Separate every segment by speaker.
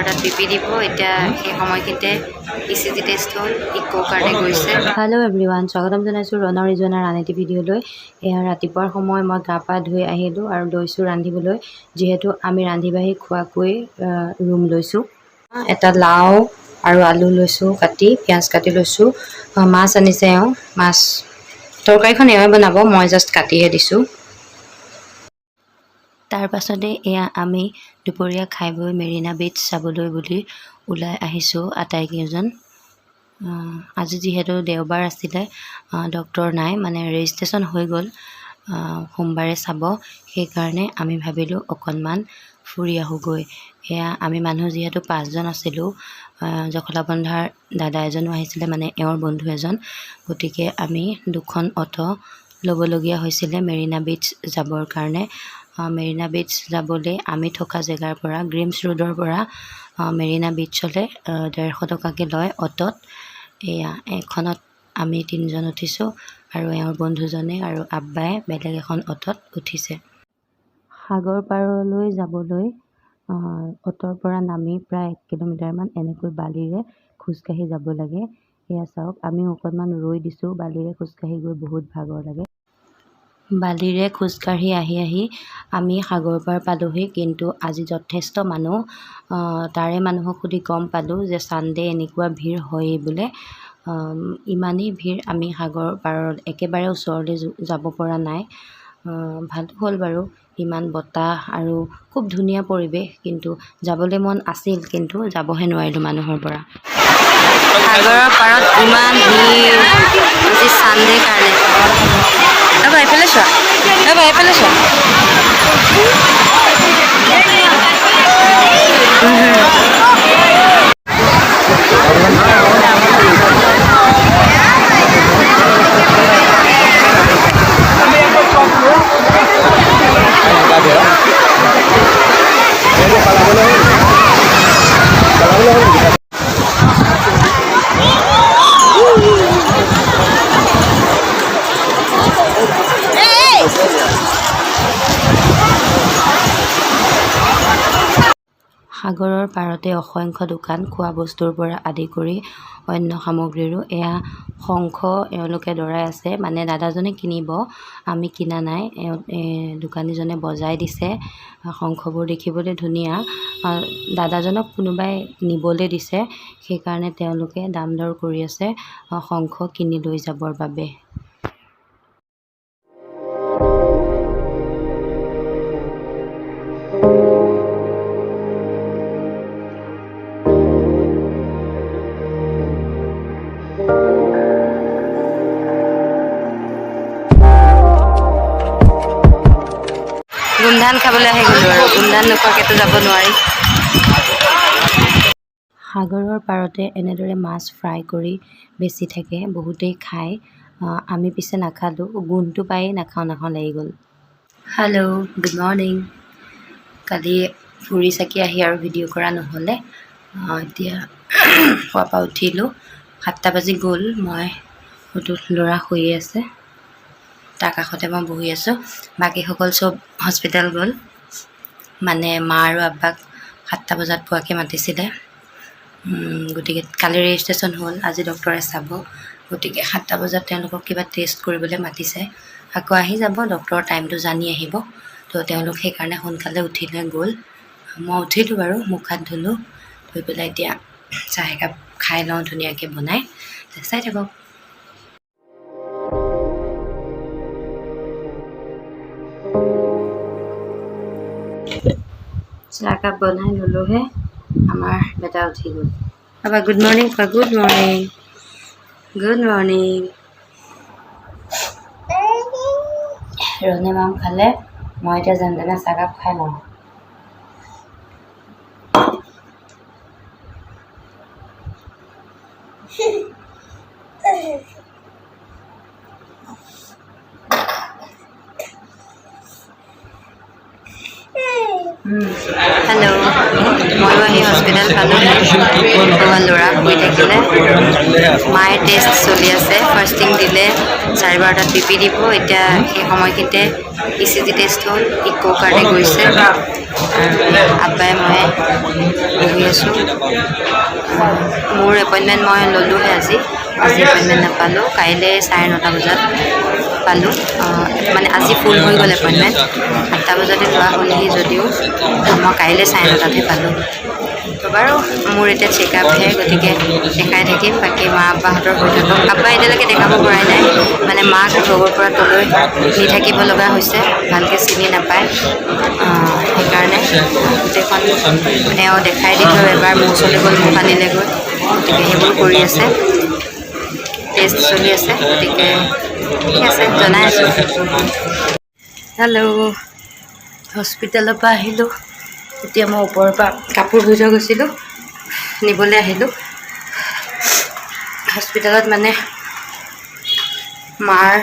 Speaker 1: 12টাত পিপি দিব এতিয়া সেই সময়খিনিতে ইচিজি টেষ্ট হ'ল ইকো কাৰণে গৈছে হেল্ল' এভৰিৱান স্বাগতম জনাইছোঁ ৰণৰ ৰিজনাৰ আন এটি ভিডিঅ'লৈ এয়া ৰাতিপুৱাৰ সময় মই গা পা ধুই আহিলোঁ আৰু লৈছোঁ ৰান্ধিবলৈ যিহেতু আমি ৰান্ধি বাঢ়ি খোৱাকৈ ৰুম লৈছোঁ এটা লাও আৰু আলু লৈছোঁ কাটি পিঁয়াজ কাটি লৈছোঁ মাছ আনিছে মাছ তৰকাৰীখন এওঁৱে বনাব মই জাষ্ট কাটিহে দিছোঁ তাৰ পাছতে এয়া আমি দুপৰীয়া খাই বৈ মেৰিনা বিচ চাবলৈ বুলি ওলাই আহিছোঁ আটাইকেইজন আজি যিহেতু দেওবাৰ আছিলে ডক্টৰ নাই মানে ৰেজিষ্ট্ৰেশ্যন হৈ গ'ল সোমবাৰে চাব সেইকাৰণে আমি ভাবিলোঁ অকণমান ফুৰি আহোঁগৈ এয়া আমি মানুহ যিহেতু 5জন আছিলোঁ জখলাবন্ধাৰ দাদা এজনো আহিছিলে মানে এওঁৰ বন্ধু এজন গতিকে আমি 2খন অটো ল'বলগীয়া হৈছিলে মেৰিনা বিচ যাবৰ কাৰণে মেৰিনা বিচ যাবলৈ আমি থকা জেগাৰ পৰা গ্ৰীমছ ৰোডৰ পৰা মেৰিনা বিচলৈ 150 টকাকৈ লয় অটোত এয়া এখনত আমি 3জন উঠিছোঁ আৰু এওঁৰ বন্ধুজনে আৰু আব্বাই বেলেগ এখন অটোত উঠিছে সাগৰ পাৰলৈ যাবলৈ অটোৰ পৰা নামি প্ৰায় 1 কিলোমিটাৰমান এনেকৈ বালিৰে খোজকাঢ়ি যাব লাগে এয়া চাওক আমি অকণমান ৰৈ দিছোঁ বালিৰে খোজকাঢ়ি গৈ বহুত ভাগৰ লাগে বালিৰে খোজকাঢ়ি আহি আমি সাগৰ পাৰ পালোহি কিন্তু আজি যথেষ্ট মানুহ তাৰে মানুহক সুধি গম পালোঁ যে ছানডে এনেকুৱা ভিৰ হয়েই বোলে ইমানেই ভিৰ আমি সাগৰ পাৰৰ একেবাৰে ওচৰলৈ যাব পৰা নাই ভাল হ'ল বাৰু ইমান বতাহ আৰু খুব ধুনীয়া পৰিৱেশ কিন্তু যাবলৈ মন আছিল কিন্তু যাবহে নোৱাৰিলোঁ মানুহৰ পৰা সাগৰৰ পাৰত ইমান ভিৰ আজি ছানডে কাৰণে এইফালে চোৱা এইফালে চোৱা সাগৰৰ পাৰতে অসংখ্য দোকান খোৱা বস্তুৰ পৰা আদি কৰি অন্য সামগ্ৰীৰো এয়া শংখ এওঁলোকে দৰাই আছে মানে দাদাজনে কিনিব আমি কিনা নাই দোকানীজনে বজাই দিছে শংখবোৰ দেখিবলৈ ধুনীয়া দাদাজনক কোনোবাই নিবলৈ দিছে সেইকাৰণে তেওঁলোকে দাম দৰ কৰি আছে শংখ কিনি লৈ যাবৰ বাবে গুমধান খাবলৈ আহি গ'লোঁ আৰু গুমধান নোখোৱাকৈতো যাব নোৱাৰি সাগৰৰ পাৰতে এনেদৰে মাছ ফ্ৰাই কৰি বেছি থাকে বহুতেই খায় আমি পিছে নাখালোঁ গোন্ধটো পায়েই নাখাওঁ লাগি গ'ল হেল্ল' গুড মৰ্ণিং কালি ফুৰি চাকি আহি আৰু ভিডিঅ' কৰা নহ'লে এতিয়া খোৱাৰ পৰা উঠিলোঁ 7টা বাজি গ'ল মই ল'ৰা শুই আছে তাৰ কাষতে মই বহি আছোঁ বাকীসকল চব হস্পিটেল গ'ল মানে মা আৰু আব্বাক 7টা বজাত পোৱাকৈ মাতিছিলে গতিকে কালি ৰেজিষ্ট্ৰেশ্যন হ'ল আজি ডক্টৰে চাব গতিকে 7টা বজাত তেওঁলোকক কিবা টেষ্ট কৰিবলৈ মাতিছে আকৌ আহি যাব ডক্টৰৰ টাইমটো জানি আহিব তো তেওঁলোক সেইকাৰণে সোনকালে উঠিলে গ'ল মই উঠিলোঁ বাৰু মুখ হাত ধুলোঁ ধুই পেলাই এতিয়া চাহ একাপ খাই লওঁ ধুনীয়াকৈ বনাই চাই থাকক চাহকাপ বনাই ল'লোহে আমাৰ বেটা উঠি গ'ল বাবা গুড মৰ্ণিং কোৱা গুড মৰ্ণিং ৰনে মাম খালে মই এতিয়া যেন তেনে চাহকাপ খাই লওঁ হেল্ল' ময়ো আহি হস্পিটেল পালোঁহি ল'ৰা শুই থাকিলে মায়ে টেষ্ট চলি আছে ফাৰ্ষ্টিং দিলে 12:30 পিপি দিব এতিয়া সেই সময়খিনিতে ইচিজি টেষ্ট হ'ল ইকো কাৰণে গৈছে আৰু আব্বাই মই বহি আছোঁ মোৰ এপইণ্টমেণ্ট মই ল'লোঁহে আজি এপইণ্টমেণ্ট নাপালোঁ কাইলৈ 9:30 বজাত পালোঁ মানে আজি ফুল হৈ গ'ল এপইণ্টমেণ্ট 8টা বজাতে লোৱা হ'লেহি যদিও মই কাইলৈ 9:30হে পালোঁ তো বাৰু মোৰ এতিয়া চেকআপহে গতিকে দেখাই থাকিম বাকী মা আব্বাহঁতৰ হৈ থাকক আব্বা এতিয়ালৈকে দেখাব পৰাই নাই মানে মাক তলৰ পৰা তলৈ নি থাকিব লগা হৈছে ভালকৈ চিনি নাপায় সেইকাৰণে গোটেইখন এওঁ দেখাই দি থৈ এবাৰ মোৰ ওচৰলৈ গ'ল মোক আনিলেগৈ গতিকে সেইবোৰ কৰি আছে টেষ্ট চলি আছে গতিকে ঠিক আছে জনাই আছোঁ হেল্ল' হস্পিটেলৰ পৰা আহিলোঁ এতিয়া মই ওপৰৰ পৰা কাপোৰ ধুই থৈ গৈছিলোঁ নিবলৈ আহিলোঁ হস্পিটেলত মানে মাৰ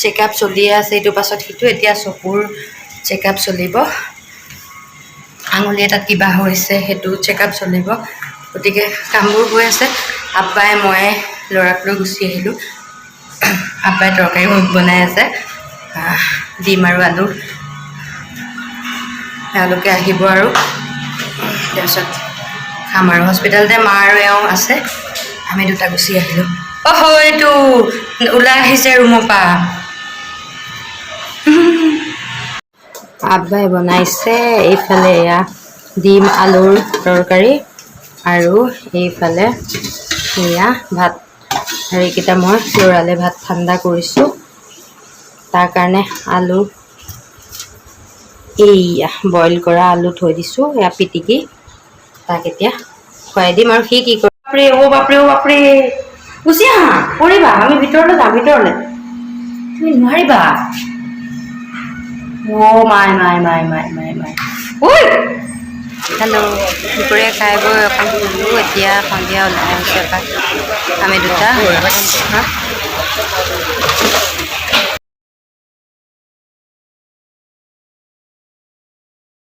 Speaker 1: চেকআপ চলিয়ে আছে এইটো পাছত সিটো এতিয়া চকুৰ চেকআপ চলিব আঙুলি এটাত কিবা হৈছে সেইটো চেকআপ চলিব গতিকে কামবোৰ হৈ আছে আব্বাই মই ল'ৰাক লৈ গুচি আহিলোঁ আব্বাই তৰকাৰী বনাই আছে ডিম আৰু আলু তেওঁলোকে আহিব আৰু তাৰপিছত খাম আৰু হস্পিটেলতে মা আৰু এওঁ আছে আমি দুটা গুচি আহিলোঁ এইটো ওলাই আহিছে ৰুমৰ পৰা আব্বাই বনাইছে এইফালে এয়া ডিম আলুৰ তৰকাৰী আৰু এইফালে এয়া ভাত আৰু এইকেইটা মই ল'ৰালে ভাত ঠাণ্ডা কৰিছোঁ তাৰ কাৰণে আলু এইয়া বইল কৰা আলু থৈ দিছোঁ এয়া পিটিকি তাক এতিয়া খুৱাই দিম আৰু সি কি কৰে বাপৰে গুচি আহা পৰিবা আমি ভিতৰলৈ যাম ভিতৰলৈ তুমি নোৱাৰিবা মাই হেল্ল' দুপৰীয়া খাই বৈ অকণ শুলোঁ এতিয়া সন্ধিয়া ওলাই আহিছোঁ এপাক আমি দুটা